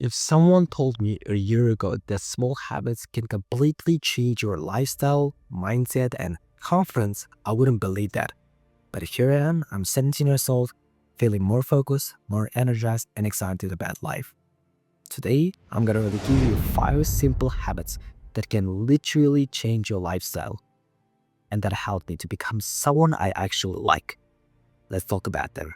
If someone told me a year ago that small habits can completely change your lifestyle, mindset, and confidence, I wouldn't believe that. But here I am, I'm 17 years old, feeling more focused, more energized, and excited about life. Today, I'm gonna really give you 5 simple habits that can literally change your lifestyle and that help me to become someone I actually like. Let's talk about them.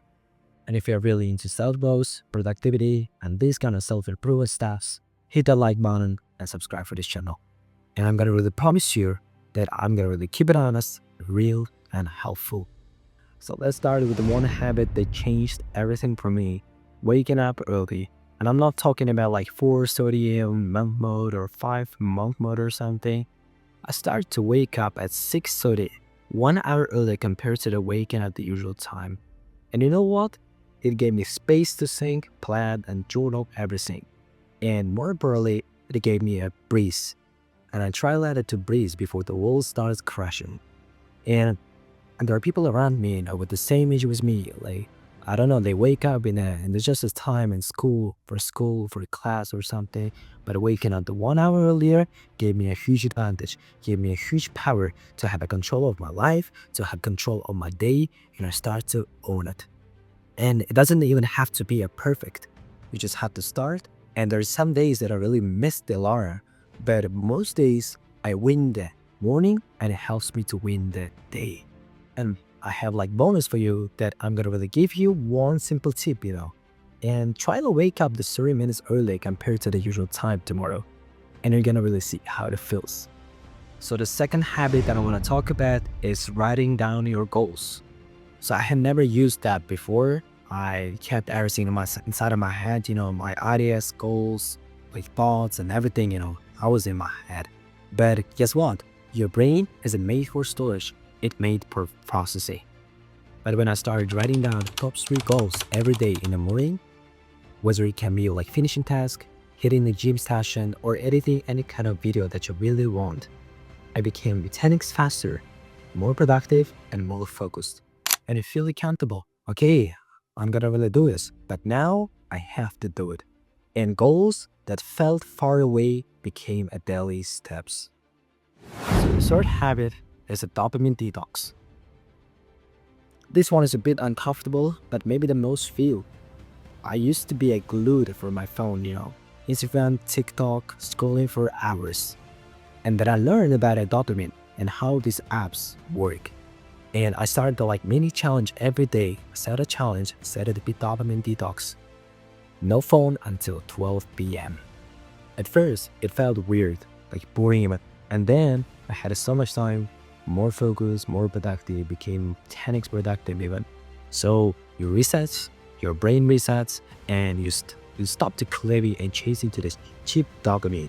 And if you're really into self-growth, productivity, and these kind of self-improvement stuffs, hit that like button and subscribe for this channel. And I'm gonna really promise you that I'm gonna really keep it honest, real, and helpful. So let's start with the one habit that changed everything for me. Waking up early. And I'm not talking about like 4:30 a.m. monk mode or 5 monk mode or something. I started to wake up at 6:30, 1 hour early compared to the waking at the usual time. And you know what? It gave me space to think, plan, and journal everything. And more importantly, it gave me a breeze. And I try to breathe before the world starts crashing. And there are people around me, with the same age as me. Like, I don't know, they wake up in just a time in school, for class or something. But waking up the 1 hour earlier gave me a huge advantage, gave me a huge power to have a control of my life, to have control of my day, and I start to own it. And it doesn't even have to be a perfect. You just have to start. And there's some days that I really miss the alarm. But most days I win the morning and it helps me to win the day. And I have like bonus for you that I'm gonna really give you one simple tip. And try to wake up the 30 minutes early compared to the usual time tomorrow. And you're gonna really see how it feels. So the second habit that I wanna talk about is writing down your goals. So I had never used that before. I kept everything inside of my head, my ideas, goals, like thoughts and everything, I was in my head. But guess what? Your brain isn't made for storage. It's made for processing. But when I started writing down the top 3 goals every day in the morning, whether it can be like finishing task, hitting the gym session, or editing any kind of video that you really want, I became 10x faster, more productive, and more focused. And I feel accountable. Okay, I'm gonna really do this, but now I have to do it. And goals that felt far away became a daily steps. So the third habit is a dopamine detox. This one is a bit uncomfortable, but maybe the most feel. I used to be glued for my phone, Instagram, TikTok, scrolling for hours. And then I learned about a dopamine and how these apps work. And I started to mini challenge every day. Set a challenge, set it to be dopamine detox. No phone until 12 p.m. At first, it felt weird, like boring, and then I had so much time, more focus, more productive, became 10x productive even. So you reset, your brain resets, and you stop to craving and chasing to this cheap dopamine,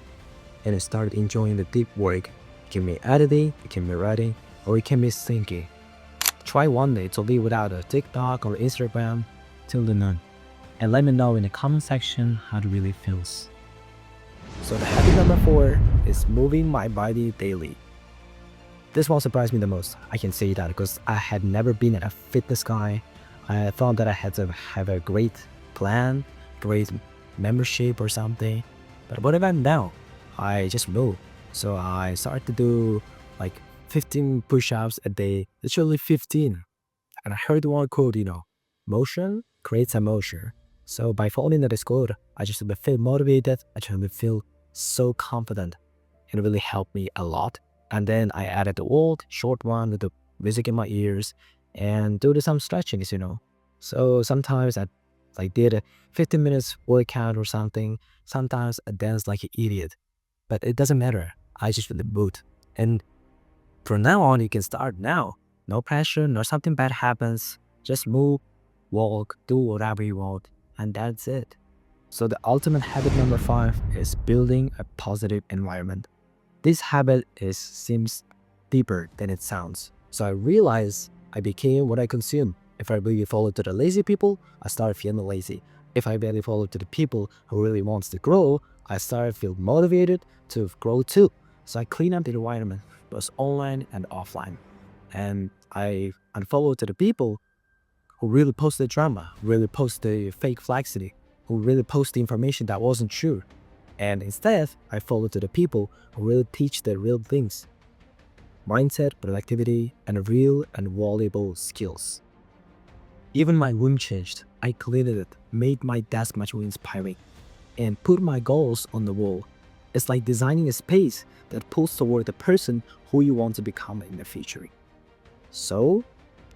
and you start enjoying the deep work. It can be editing, it can be writing, or it can be thinking. Try one day to live without a TikTok or Instagram till the noon. And let me know in the comment section how it really feels. So the habit number 4 is moving my body daily. This one surprised me the most. I can say that because I had never been a fitness guy. I thought that I had to have a great plan, great membership or something. But what about now? I just move. So I started to do like 15 push-ups a day, literally 15. And I heard one quote, motion creates emotion. So by following this code, I just feel motivated. I just feel so confident. It really helped me a lot. And then I added the old short one with the music in my ears and do some stretchings. So sometimes I did a 15 minutes workout or something. Sometimes I dance like an idiot. But it doesn't matter. I just feel the mood. And from now on, you can start now. No pressure, no something bad happens. Just move, walk, do whatever you want, and that's it. So the ultimate habit number 5 is building a positive environment. This habit seems deeper than it sounds. So I realized I became what I consume. If I really follow to the lazy people, I start feeling lazy. If I really follow to the people who really wants to grow, I start feel motivated to grow too. So I clean up the environment, both online and offline. And I unfollow to the people who really post the drama, really post the fake flexity, who really post the information that wasn't true. And instead, I follow to the people who really teach the real things. Mindset, productivity, and real and valuable skills. Even my room changed. I cleaned it, made my desk much more inspiring, and put my goals on the wall. It's like designing a space that pulls toward the person who you want to become in the future. So,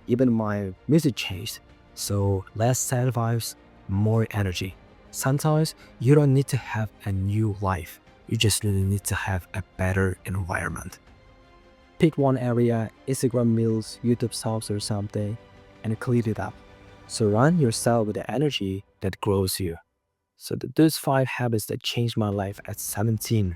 even my music changed. So, less sad vibes, more energy. Sometimes you don't need to have a new life. You just really need to have a better environment. Pick one area, Instagram meals, YouTube songs or something, and clean it up. Surround yourself with the energy that grows you. So those 5 habits that changed my life at 17.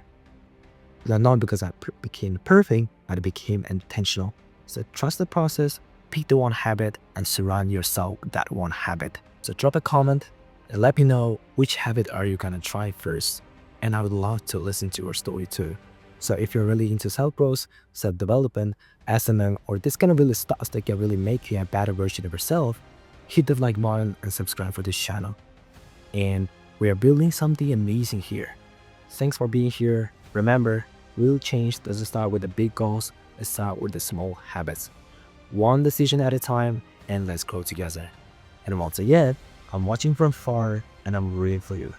They're not because I became perfect, but I became intentional. So trust the process, pick the one habit, and surround yourself with that one habit. So drop a comment and let me know which habit are you gonna try first. And I would love to listen to your story too. So if you're really into self-growth, self-development, SMM, or this kind of really stuff that can really make you a better version of yourself, hit the like button and subscribe for this channel. And we are building something amazing here. Thanks for being here. Remember, real change doesn't start with the big goals, it starts with the small habits. One decision at a time, and let's grow together. And once again, I'm watching from far and I'm rooting for you.